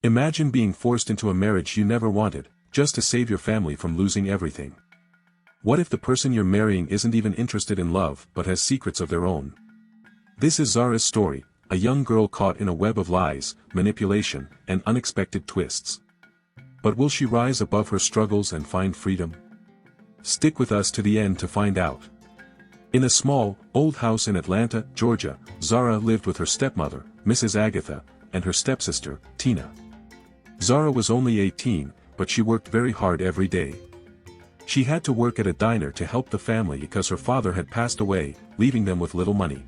Imagine being forced into a marriage you never wanted, just to save your family from losing everything. What if the person you're marrying isn't even interested in love but has secrets of their own? This is Zara's story, a young girl caught in a web of lies, manipulation, and unexpected twists. But will she rise above her struggles and find freedom? Stick with us to the end to find out. In a small, old house in Atlanta, Georgia, Zara lived with her stepmother, Mrs. Agatha, and her stepsister, Tina. Zara was only 18, but she worked very hard every day. She had to work at a diner to help the family because her father had passed away, leaving them with little money.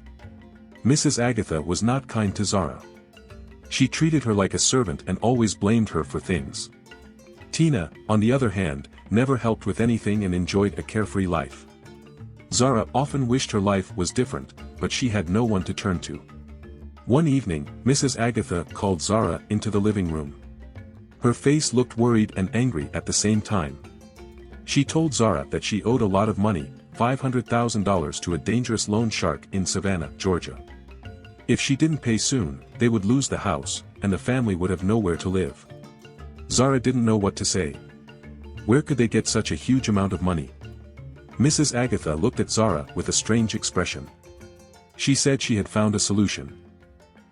Mrs. Agatha was not kind to Zara. She treated her like a servant and always blamed her for things. Tina, on the other hand, never helped with anything and enjoyed a carefree life. Zara often wished her life was different, but she had no one to turn to. One evening, Mrs. Agatha called Zara into the living room. Her face looked worried and angry at the same time. She told Zara that she owed a lot of money, $500,000 to a dangerous loan shark in Savannah, Georgia. If she didn't pay soon, they would lose the house, and the family would have nowhere to live. Zara didn't know what to say. Where could they get such a huge amount of money? Mrs. Agatha looked at Zara with a strange expression. She said she had found a solution.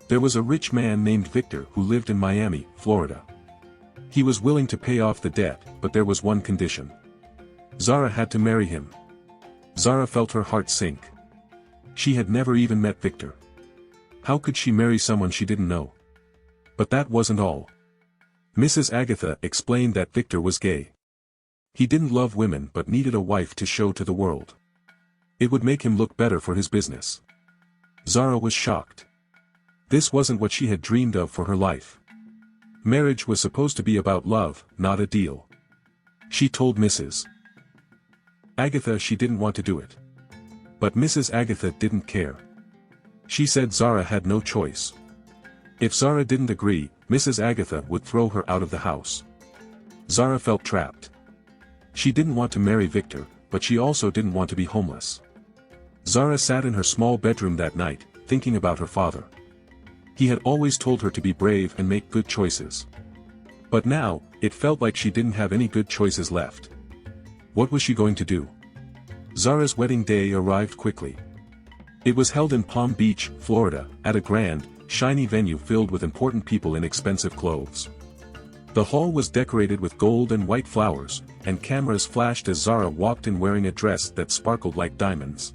There was a rich man named Victor who lived in Miami, Florida. He was willing to pay off the debt, but there was one condition. Zara had to marry him. Zara felt her heart sink. She had never even met Victor. How could she marry someone she didn't know? But that wasn't all. Mrs. Agatha explained that Victor was gay. He didn't love women but needed a wife to show to the world. It would make him look better for his business. Zara was shocked. This wasn't what she had dreamed of for her life. Marriage was supposed to be about love, not a deal. She told Mrs. Agatha she didn't want to do it. But Mrs. Agatha didn't care. She said Zara had no choice. If Zara didn't agree, Mrs. Agatha would throw her out of the house. Zara felt trapped. She didn't want to marry Victor, but she also didn't want to be homeless. Zara sat in her small bedroom that night, thinking about her father. He had always told her to be brave and make good choices. But now, it felt like she didn't have any good choices left. What was she going to do? Zara's wedding day arrived quickly. It was held in Palm Beach, Florida, at a grand, shiny venue filled with important people in expensive clothes. The hall was decorated with gold and white flowers, and cameras flashed as Zara walked in wearing a dress that sparkled like diamonds.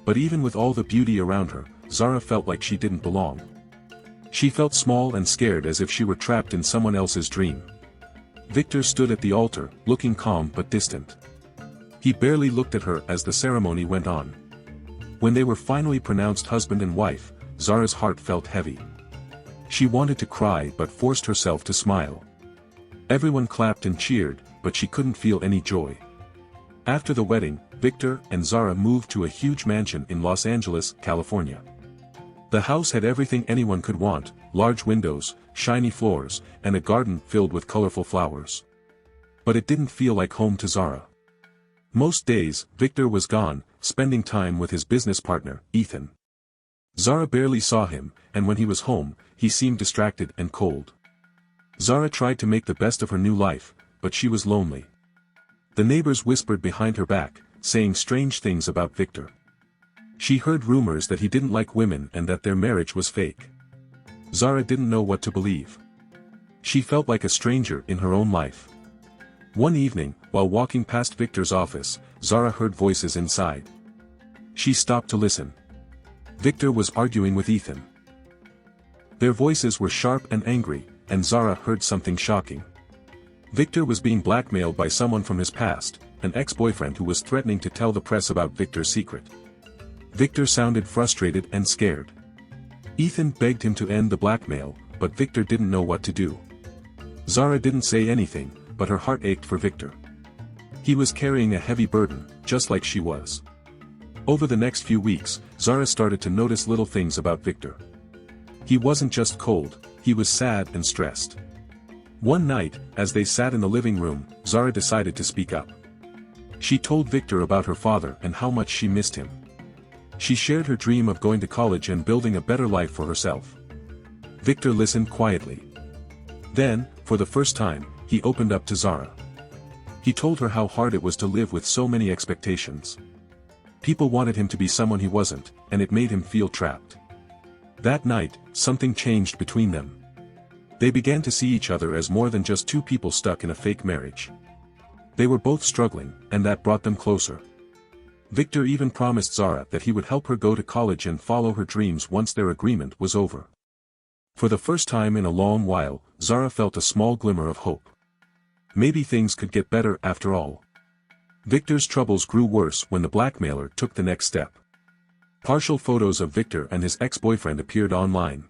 But even with all the beauty around her, Zara felt like she didn't belong. She felt small and scared as if she were trapped in someone else's dream. Victor stood at the altar, looking calm but distant. He barely looked at her as the ceremony went on. When they were finally pronounced husband and wife, Zara's heart felt heavy. She wanted to cry but forced herself to smile. Everyone clapped and cheered, but she couldn't feel any joy. After the wedding, Victor and Zara moved to a huge mansion in Los Angeles, California. The house had everything anyone could want: large windows, shiny floors, and a garden filled with colorful flowers. But it didn't feel like home to Zara. Most days, Victor was gone, spending time with his business partner, Ethan. Zara barely saw him, and when he was home, he seemed distracted and cold. Zara tried to make the best of her new life, but she was lonely. The neighbors whispered behind her back, saying strange things about Victor. She heard rumors that he didn't like women and that their marriage was fake. Zara didn't know what to believe. She felt like a stranger in her own life. One evening, while walking past Victor's office, Zara heard voices inside. She stopped to listen. Victor was arguing with Ethan. Their voices were sharp and angry, and Zara heard something shocking. Victor was being blackmailed by someone from his past, an ex-boyfriend who was threatening to tell the press about Victor's secret. Victor sounded frustrated and scared. Ethan begged him to end the blackmail, but Victor didn't know what to do. Zara didn't say anything, but her heart ached for Victor. He was carrying a heavy burden, just like she was. Over the next few weeks, Zara started to notice little things about Victor. He wasn't just cold, he was sad and stressed. One night, as they sat in the living room, Zara decided to speak up. She told Victor about her father and how much she missed him. She shared her dream of going to college and building a better life for herself. Victor listened quietly. Then, for the first time, he opened up to Zara. He told her how hard it was to live with so many expectations. People wanted him to be someone he wasn't, and it made him feel trapped. That night, something changed between them. They began to see each other as more than just two people stuck in a fake marriage. They were both struggling, and that brought them closer. Victor even promised Zara that he would help her go to college and follow her dreams once their agreement was over. For the first time in a long while, Zara felt a small glimmer of hope. Maybe things could get better after all. Victor's troubles grew worse when the blackmailer took the next step. Partial photos of Victor and his ex-boyfriend appeared online.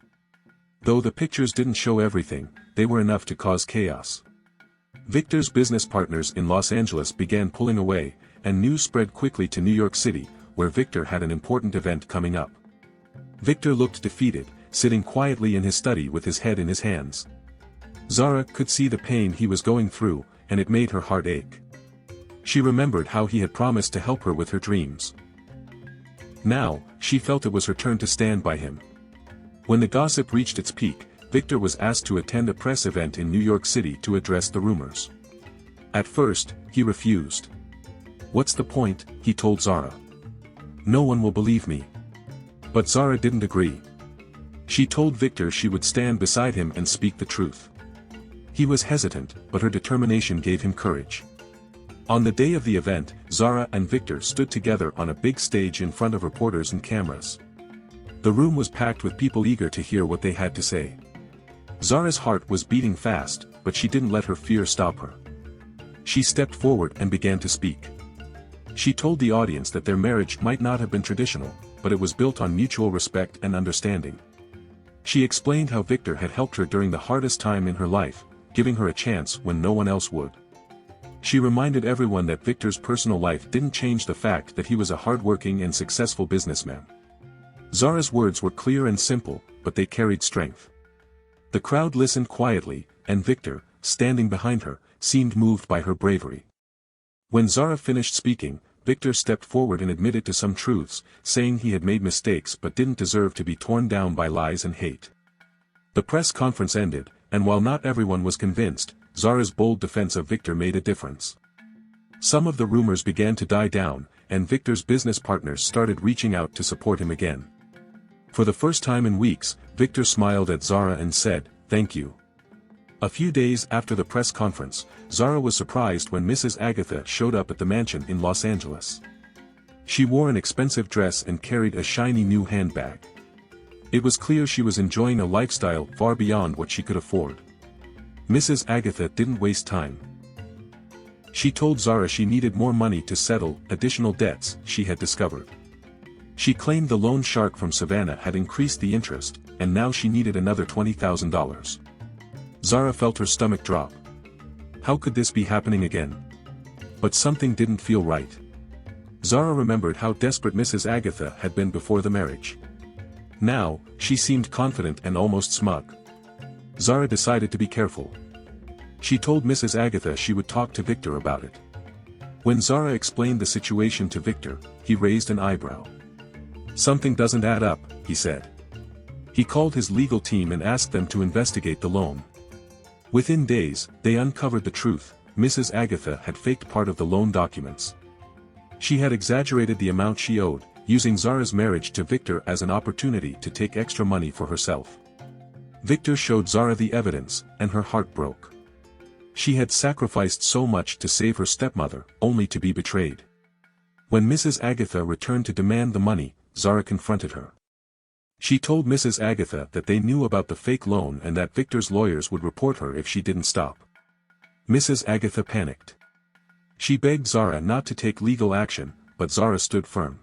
Though the pictures didn't show everything, they were enough to cause chaos. Victor's business partners in Los Angeles began pulling away, and news spread quickly to New York City, where Victor had an important event coming up. Victor looked defeated, sitting quietly in his study with his head in his hands. Zara could see the pain he was going through, and it made her heart ache. She remembered how he had promised to help her with her dreams. Now, she felt it was her turn to stand by him. When the gossip reached its peak, Victor was asked to attend a press event in New York City to address the rumors. At first, he refused. "What's the point?" he told Zara. "No one will believe me." But Zara didn't agree. She told Victor she would stand beside him and speak the truth. He was hesitant, but her determination gave him courage. On the day of the event, Zara and Victor stood together on a big stage in front of reporters and cameras. The room was packed with people eager to hear what they had to say. Zara's heart was beating fast, but she didn't let her fear stop her. She stepped forward and began to speak. She told the audience that their marriage might not have been traditional, but it was built on mutual respect and understanding. She explained how Victor had helped her during the hardest time in her life, giving her a chance when no one else would. She reminded everyone that Victor's personal life didn't change the fact that he was a hardworking and successful businessman. Zara's words were clear and simple, but they carried strength. The crowd listened quietly, and Victor, standing behind her, seemed moved by her bravery. When Zara finished speaking, Victor stepped forward and admitted to some truths, saying he had made mistakes but didn't deserve to be torn down by lies and hate. The press conference ended, and while not everyone was convinced, Zara's bold defense of Victor made a difference. Some of the rumors began to die down, and Victor's business partners started reaching out to support him again. For the first time in weeks, Victor smiled at Zara and said, "Thank you." A few days after the press conference, Zara was surprised when Mrs. Agatha showed up at the mansion in Los Angeles. She wore an expensive dress and carried a shiny new handbag. It was clear she was enjoying a lifestyle far beyond what she could afford. Mrs. Agatha didn't waste time. She told Zara she needed more money to settle additional debts she had discovered. She claimed the loan shark from Savannah had increased the interest, and now she needed another $20,000. Zara felt her stomach drop. How could this be happening again? But something didn't feel right. Zara remembered how desperate Mrs. Agatha had been before the marriage. Now, she seemed confident and almost smug. Zara decided to be careful. She told Mrs. Agatha she would talk to Victor about it. When Zara explained the situation to Victor, he raised an eyebrow. "Something doesn't add up," he said. He called his legal team and asked them to investigate the loan. Within days, they uncovered the truth. Mrs. Agatha had faked part of the loan documents. She had exaggerated the amount she owed, using Zara's marriage to Victor as an opportunity to take extra money for herself. Victor showed Zara the evidence, and her heart broke. She had sacrificed so much to save her stepmother, only to be betrayed. When Mrs. Agatha returned to demand the money, Zara confronted her. She told Mrs. Agatha that they knew about the fake loan and that Victor's lawyers would report her if she didn't stop. Mrs. Agatha panicked. She begged Zara not to take legal action, but Zara stood firm.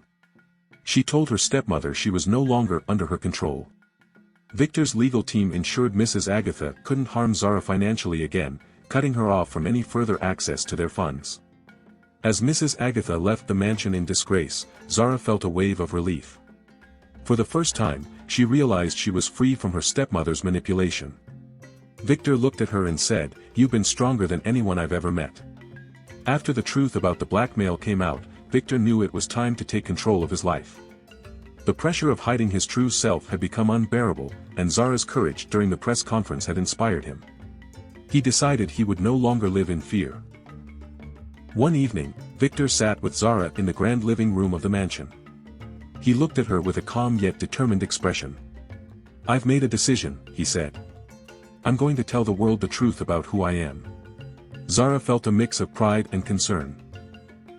She told her stepmother she was no longer under her control. Victor's legal team ensured Mrs. Agatha couldn't harm Zara financially again, cutting her off from any further access to their funds. As Mrs. Agatha left the mansion in disgrace, Zara felt a wave of relief. For the first time, she realized she was free from her stepmother's manipulation. Victor looked at her and said, "You've been stronger than anyone I've ever met." After the truth about the blackmail came out, Victor knew it was time to take control of his life. The pressure of hiding his true self had become unbearable, and Zara's courage during the press conference had inspired him. He decided he would no longer live in fear. One evening, Victor sat with Zara in the grand living room of the mansion. He looked at her with a calm yet determined expression. "I've made a decision," he said. "I'm going to tell the world the truth about who I am." Zara felt a mix of pride and concern.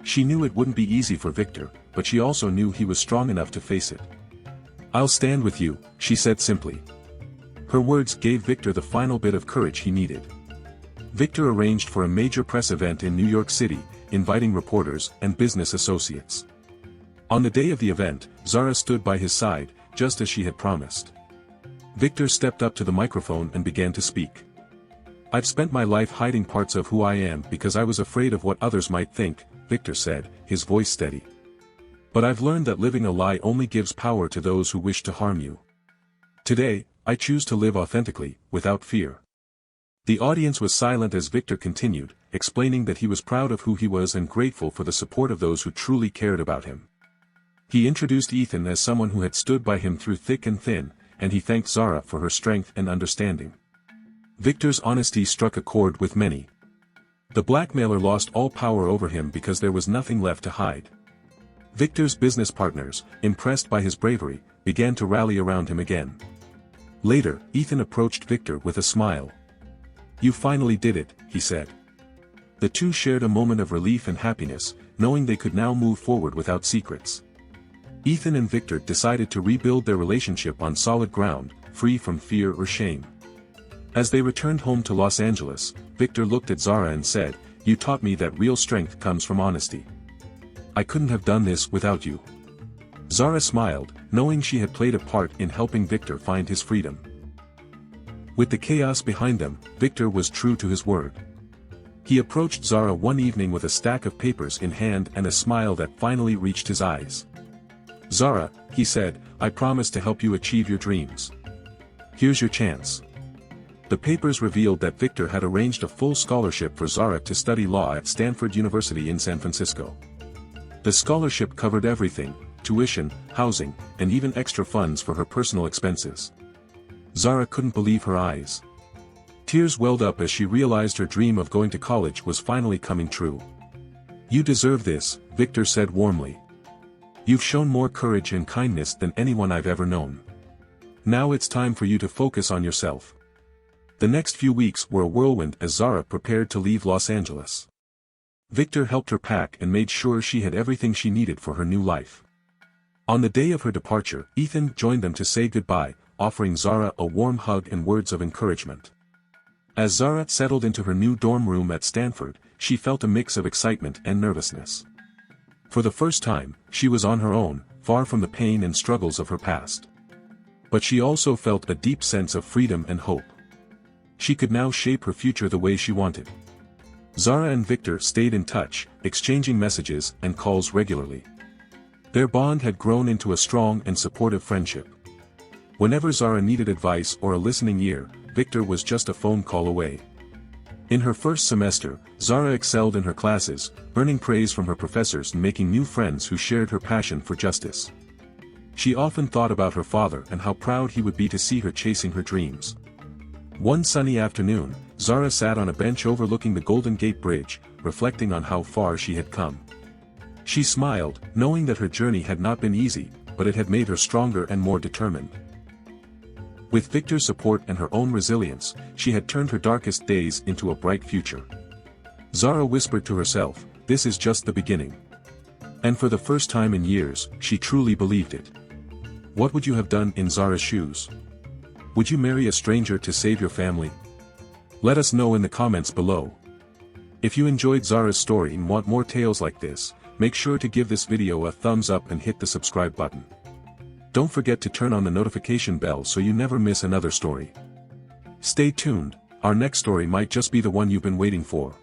She knew it wouldn't be easy for Victor, but she also knew he was strong enough to face it. "I'll stand with you," she said simply. Her words gave Victor the final bit of courage he needed. Victor arranged for a major press event in New York City, inviting reporters and business associates. On the day of the event, Zara stood by his side, just as she had promised. Victor stepped up to the microphone and began to speak. "I've spent my life hiding parts of who I am because I was afraid of what others might think," Victor said, his voice steady. "But I've learned that living a lie only gives power to those who wish to harm you. Today, I choose to live authentically, without fear." The audience was silent as Victor continued, explaining that he was proud of who he was and grateful for the support of those who truly cared about him. He introduced Ethan as someone who had stood by him through thick and thin, and he thanked Zara for her strength and understanding. Victor's honesty struck a chord with many. The blackmailer lost all power over him because there was nothing left to hide. Victor's business partners, impressed by his bravery, began to rally around him again. Later, Ethan approached Victor with a smile. "You finally did it," he said. The two shared a moment of relief and happiness, knowing they could now move forward without secrets. Ethan and Victor decided to rebuild their relationship on solid ground, free from fear or shame. As they returned home to Los Angeles, Victor looked at Zara and said, "You taught me that real strength comes from honesty. I couldn't have done this without you." Zara smiled, knowing she had played a part in helping Victor find his freedom. With the chaos behind them, Victor was true to his word. He approached Zara one evening with a stack of papers in hand and a smile that finally reached his eyes. "Zara," he said, "I promise to help you achieve your dreams. Here's your chance." The papers revealed that Victor had arranged a full scholarship for Zara to study law at Stanford University in San Francisco. The scholarship covered everything: tuition, housing, and even extra funds for her personal expenses. Zara couldn't believe her eyes. Tears welled up as she realized her dream of going to college was finally coming true. "You deserve this," Victor said warmly. "You've shown more courage and kindness than anyone I've ever known. Now it's time for you to focus on yourself." The next few weeks were a whirlwind as Zara prepared to leave Los Angeles. Victor helped her pack and made sure she had everything she needed for her new life. On the day of her departure, Ethan joined them to say goodbye, offering Zara a warm hug and words of encouragement. As Zara settled into her new dorm room at Stanford, she felt a mix of excitement and nervousness. For the first time, she was on her own, far from the pain and struggles of her past. But she also felt a deep sense of freedom and hope. She could now shape her future the way she wanted. Zara and Victor stayed in touch, exchanging messages and calls regularly. Their bond had grown into a strong and supportive friendship. Whenever Zara needed advice or a listening ear, Victor was just a phone call away. In her first semester, Zara excelled in her classes, earning praise from her professors and making new friends who shared her passion for justice. She often thought about her father and how proud he would be to see her chasing her dreams. One sunny afternoon, Zara sat on a bench overlooking the Golden Gate Bridge, reflecting on how far she had come. She smiled, knowing that her journey had not been easy, but it had made her stronger and more determined. With Victor's support and her own resilience, she had turned her darkest days into a bright future. Zara whispered to herself, "This is just the beginning." And for the first time in years, she truly believed it. What would you have done in Zara's shoes? Would you marry a stranger to save your family? Let us know in the comments below. If you enjoyed Zara's story and want more tales like this, make sure to give this video a thumbs up and hit the subscribe button. Don't forget to turn on the notification bell so you never miss another story. Stay tuned, our next story might just be the one you've been waiting for.